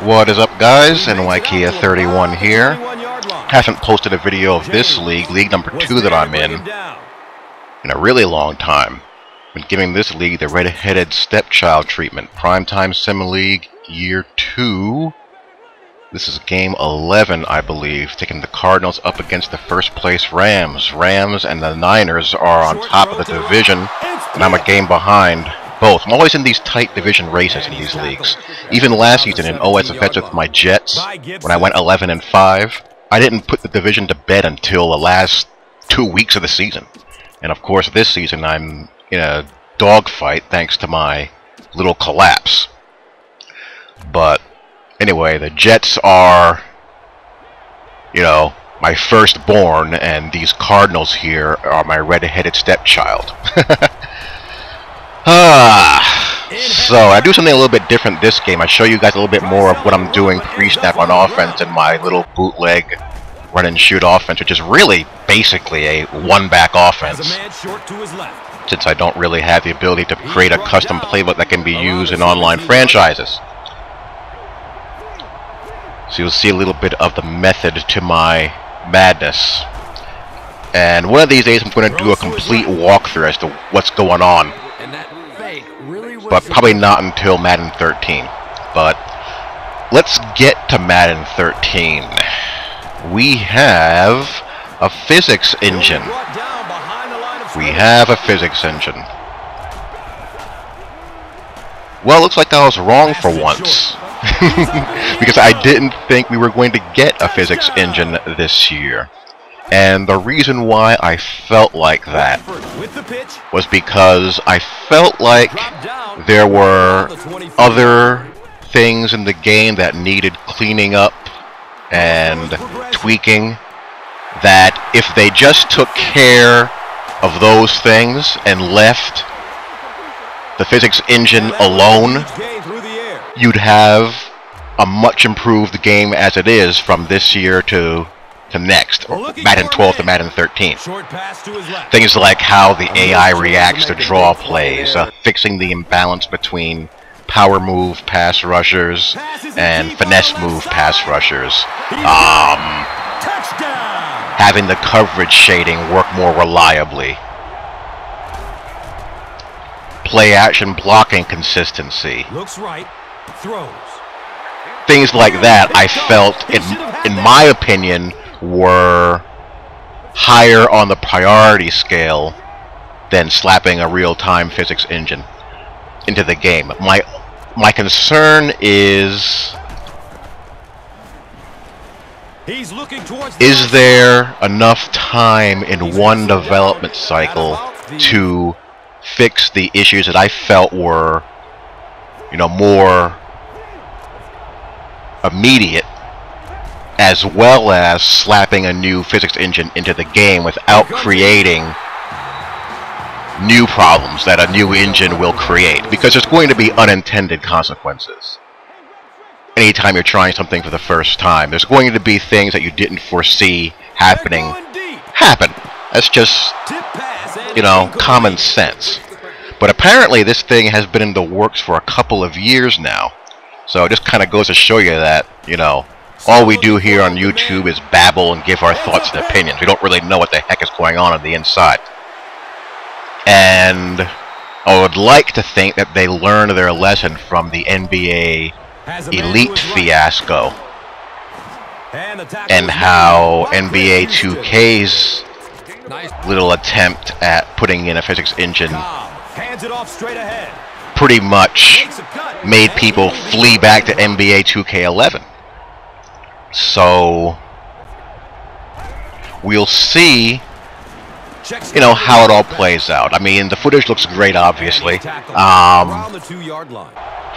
What is up, guys? NYKia31 here. Haven't posted a video of this league number 2 that I'm in a really long time. Been giving this league the red-headed stepchild treatment. Primetime Sim League Year 2. This is game 11, I believe, taking the Cardinals up against the first place Rams. Rams and the Niners are on top of the division, and I'm a game behind both. I'm always in these tight division races in these leagues. Even last season in OSFS with my Jets, when I went 11-5, I didn't put the division to bed until the last 2 weeks of the season. And of course this season I'm in a dogfight thanks to my little collapse. But anyway, the Jets are, my firstborn, and these Cardinals here are my red-headed stepchild. So I do something a little bit different this game. I show you guys a little bit more of what I'm doing pre-snap on offense in my little bootleg run and shoot offense, which is really basically a one-back offense, since I don't really have the ability to create a custom playbook that can be used in online franchises. So you'll see a little bit of the method to my madness. And one of these days I'm going to do a complete walkthrough as to what's going on. But probably not until Madden 13. But let's get to Madden 13. We have a physics engine. Well, looks like I was wrong for once. Because I didn't think we were going to get a physics engine this year. And the reason why I felt like that was because I felt like there were other things in the game that needed cleaning up and tweaking, that if they just took care of those things and left the physics engine alone, you'd have a much improved game as it is from this year to next, or Madden 12 to Madden 13. Things like how the AI reacts to draw plays, fixing the imbalance between power move pass rushers and finesse move pass rushers, having the coverage shading work more reliably, play action blocking consistency. Things like that I felt, in my opinion, were higher on the priority scale than slapping a real-time physics engine into the game. My concern is there enough time in one development cycle to fix the issues that I felt were, more immediate, as well as slapping a new physics engine into the game without creating new problems that a new engine will create, because there's going to be unintended consequences. Anytime you're trying something for the first time, there's going to be things that you didn't foresee happen. That's just, common sense. But apparently this thing has been in the works for a couple of years now. So it just kind of goes to show you that, all we do here on YouTube is babble and give our thoughts and opinions. We don't really know what the heck is going on the inside. And I would like to think that they learned their lesson from the NBA Elite fiasco, and how NBA 2K's little attempt at putting in a physics engine pretty much made people flee back to NBA 2K11. So we'll see, how it all plays out. I mean, the footage looks great, obviously. From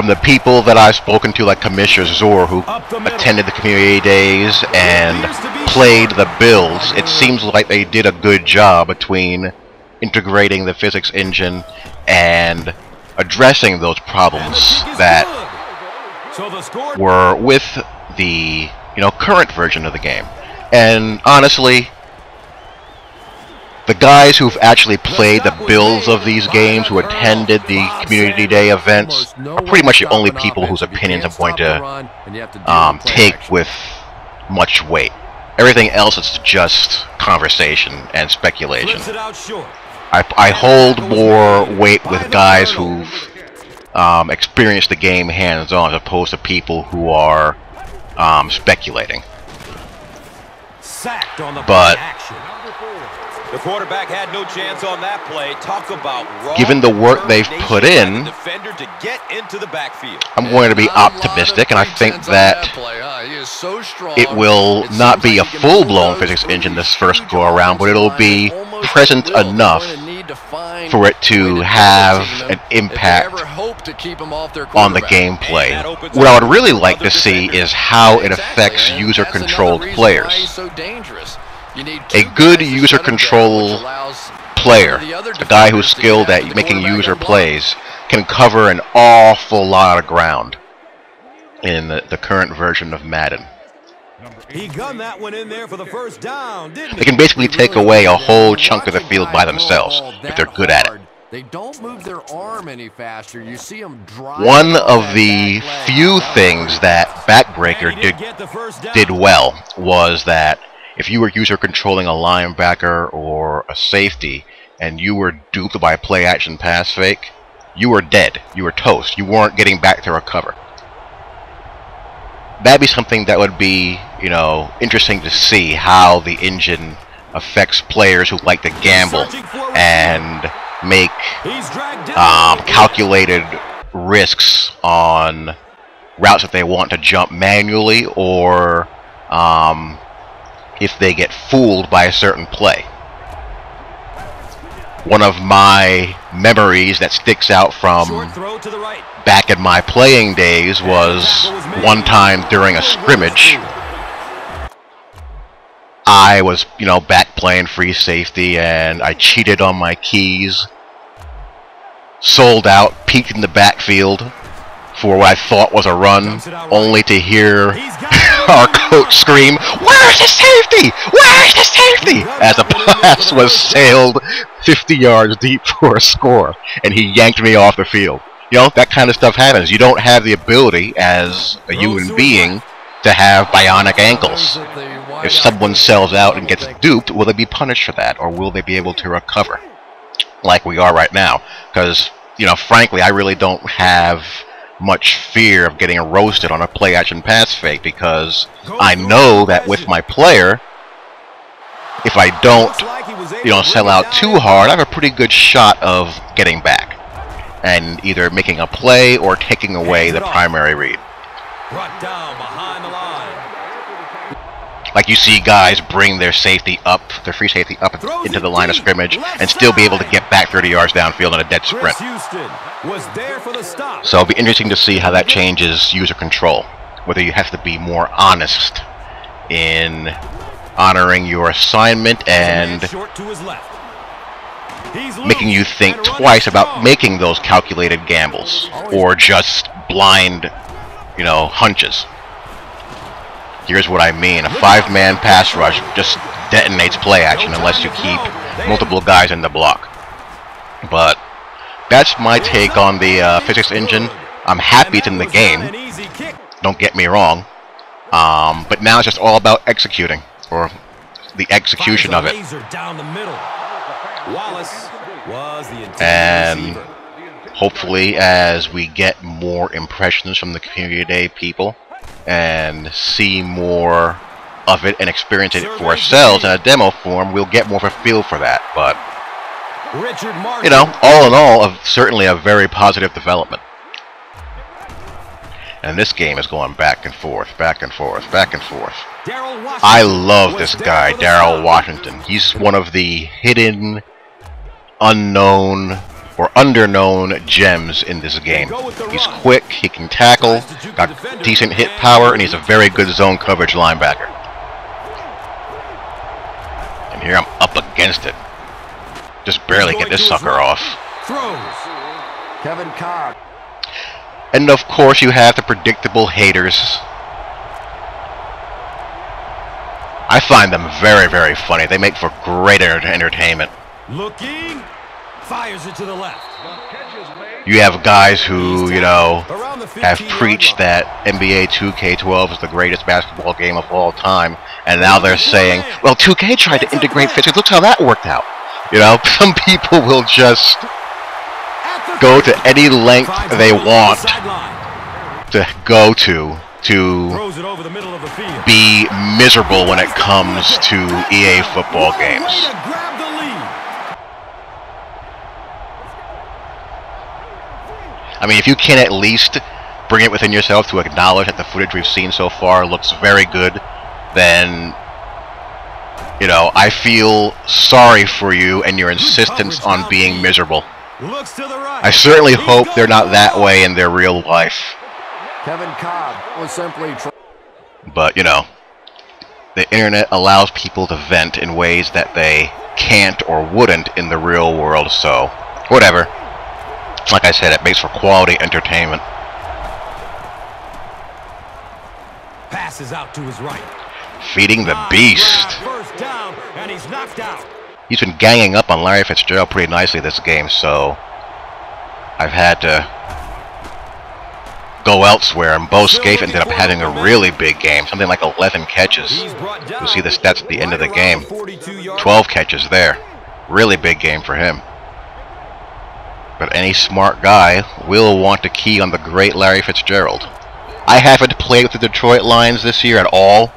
the people that I've spoken to, like Commissioner Zor, who attended the community days and played the builds, it seems like they did a good job between integrating the physics engine and addressing those problems that were with the current version of the game. And honestly, The guys who've actually played the builds of these games, who attended the Community Day events, are pretty much the only people whose opinions I'm going to take with much weight. Everything else is just conversation and speculation. I hold more weight with guys who've experienced the game hands-on as opposed to people who are speculating. But the quarterback had no chance on that play. Talk about given the work they've put in, I'm going to be optimistic, and I think that it will not be a full-blown physics engine this first go-around, but it'll be present enough for it to have an impact on the gameplay. What I would really like to see is how it affects user-controlled players. A good user control player, a guy who's skilled at making user plays, can cover an awful lot of ground in the current version of Madden. He gunned that one in there for the first down, didn't he? They can basically take away a whole chunk of the field by themselves if they're good at it. They don't move their arm any faster. You see them drive. One of the few things that Backbreaker did well was that if you were user controlling a linebacker or a safety and you were duped by a play action pass fake, you were dead. You were toast. You weren't getting back to recover. That'd be something that would be, you know, interesting to see how the engine affects players who like to gamble and make calculated risks on routes that they want to jump manually, or if they get fooled by a certain play. One of my memories that sticks out from back in my playing days was one time during a scrimmage. I was, you know, back playing free safety, and I cheated on my keys, sold out, peeked in the backfield for what I thought was a run, only to hear our coach scream, "Where's the safety? Where's the safety?" as a pass was sailed 50 yards deep for a score, and he yanked me off the field. You know, that kind of stuff happens. You don't have the ability as a human being to have bionic ankles. If someone sells out and gets duped, will they be punished for that, or will they be able to recover like we are right now? Because, you know, frankly, I really don't have much fear of getting roasted on a play action pass fake, because I know that with my player, if I don't, you know, sell out too hard, I have a pretty good shot of getting back and either making a play or taking away the primary read. Like, you see guys bring their safety up, their free safety up into the line of scrimmage and still be able to get back 30 yards downfield in a dead sprint. So it'll be interesting to see how that changes user control, whether you have to be more honest in honoring your assignment and making you think twice about making those calculated gambles, or just blind, you know, hunches. Here's what I mean. A 5-man pass rush just detonates play action unless you keep multiple guys in the block. But that's my take on the physics engine. I'm happy it's in the game, don't get me wrong. But now it's just all about executing, or the execution of it. And hopefully, as we get more impressions from the Community Day people and see more of it and experience it for ourselves in a demo form, we'll get more of a feel for that. But, you know, all in all, certainly a very positive development. And this game is going back and forth, back and forth, back and forth. I love this guy, Darryl Washington. He's one of the hidden, unknown, or underknown gems in this game. He's quick, he can tackle, got decent hit power, and he's a very good zone coverage linebacker. And here I'm up against it. Just barely get this sucker off. Kevin Cobb. And of course you have the predictable haters. I find them very, very funny. They make for great entertainment. Looking, fires it to the left. You have guys who, you know, have preached that NBA 2K12 is the greatest basketball game of all time, and now they're saying, well, 2K tried to integrate physics. Look how that worked out. You know, some people will just go to any length they want to go to be miserable when it comes to EA football games. I mean, if you can at least bring it within yourself to acknowledge that the footage we've seen so far looks very good, then, you know, I feel sorry for you and your insistence on being miserable. I certainly hope they're not that way in their real life. Kevin Cobb was simply... But, you know, the internet allows people to vent in ways that they can't or wouldn't in the real world, so whatever. Like I said, it makes for quality entertainment. Passes out to his right. Feeding the beast. First down, and he's knocked out. He's been ganging up on Larry Fitzgerald pretty nicely this game, so I've had to go elsewhere, and Bo Scaife ended up having a really big game, something like 11 catches. You'll see the stats at the end of the game. 12 catches there. Really big game for him. But any smart guy will want to key on the great Larry Fitzgerald. I haven't played with the Detroit Lions this year at all,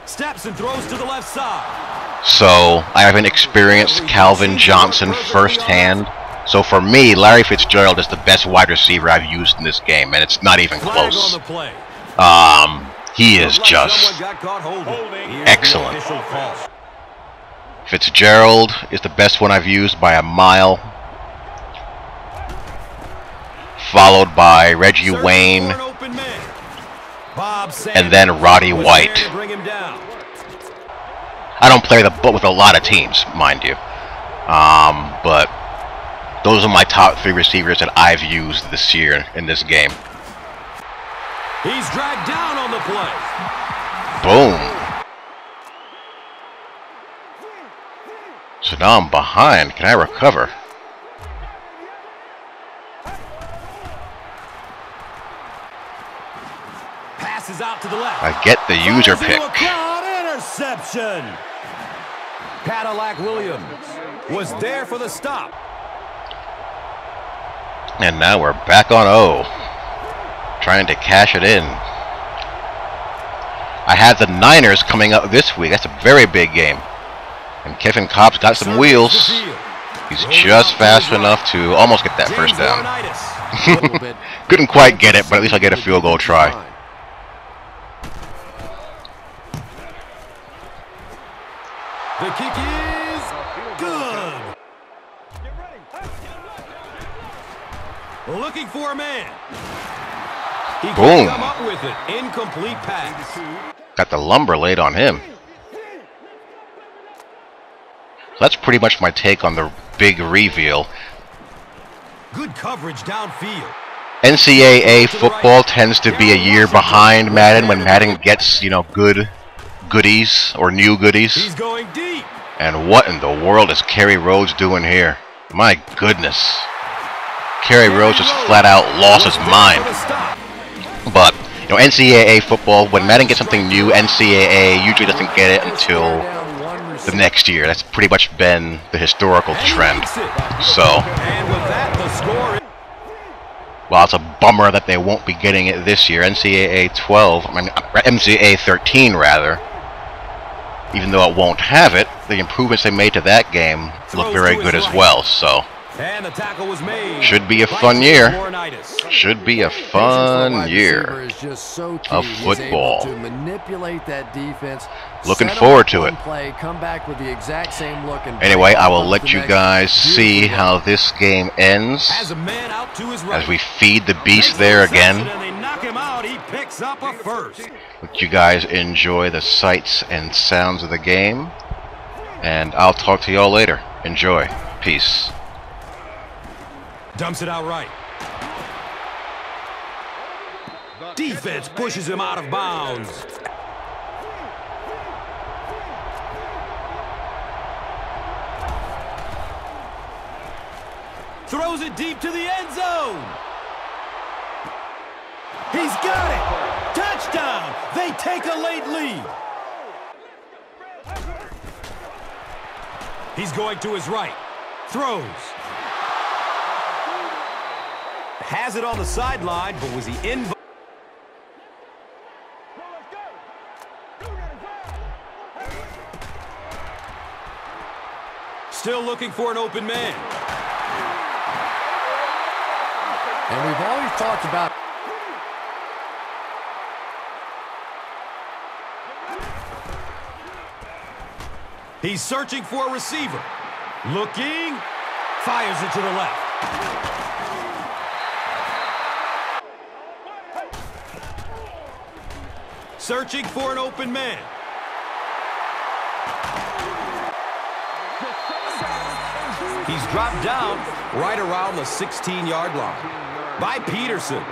Steps and throws to the left side. so I haven't experienced Calvin Johnson firsthand. So for me, Larry Fitzgerald is the best wide receiver I've used in this game, and it's not even close. He is just excellent. Fitzgerald is the best one I've used by a mile, followed by Reggie Wayne, and then Roddy White. I don't play with a lot of teams, mind you, but those are my top 3 receivers that I've used this year in this game. He's dragged down on the play. Boom. So now I'm behind. Can I recover? Passes out to the left. I get the user pick. Interception. Cadillac Williams was there for the stop. And now we're back on O, trying to cash it in. I had the Niners coming up this week. That's a very big game. And Kevin Cobb's got some wheels. He's just fast enough to almost get that first down. Couldn't quite get it, but at least I get a field goal try. The kick is good. Looking for a man. He Boom. come up with it. Incomplete pass. Got the lumber laid on him. So that's pretty much my take on the big reveal. Good coverage downfield. NCAA football tends to be a year behind Madden when Madden gets, you know, goodies or new goodies. He's going deep. And what in the world is Kerry Rhodes doing here? My goodness. Kerry Rhodes just flat out lost his mind. But, you know, NCAA football, when Madden gets something new, NCAA usually doesn't get it until the next year. That's pretty much been the historical trend. So, while it's a bummer that they won't be getting it this year, NCAA 13 rather, even though it won't have it, the improvements they made to that game look very good as well. So, and the tackle was made. Should be a fun year. Should be a fun year of football. Looking forward to it. Anyway, I will let you guys see how this game ends as we feed the beast there again. Let you guys enjoy the sights and sounds of the game, and I'll talk to y'all later. Enjoy. Peace. Dumps it out right. Defense pushes him out of bounds. Throws it deep to the end zone. He's got it. Touchdown. They take a late lead. He's going to his right. Throws. Has it on the sideline, but was he in? Still looking for an open man. And we've always talked about... He's searching for a receiver. Looking. Fires it to the left. Searching for an open man. He's dropped down right around the 16-yard line by Peterson.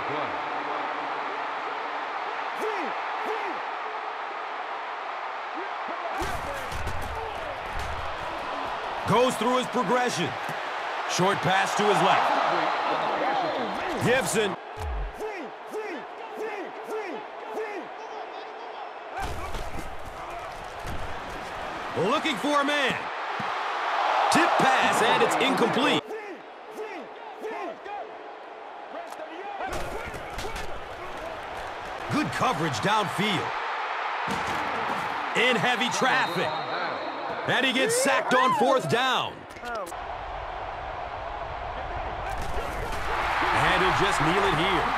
Goes through his progression. Short pass to his left. Gibson. Looking for a man. Tip pass, and it's incomplete. Good coverage downfield. In heavy traffic. And he gets sacked on 4th down. And he'll just kneel it here.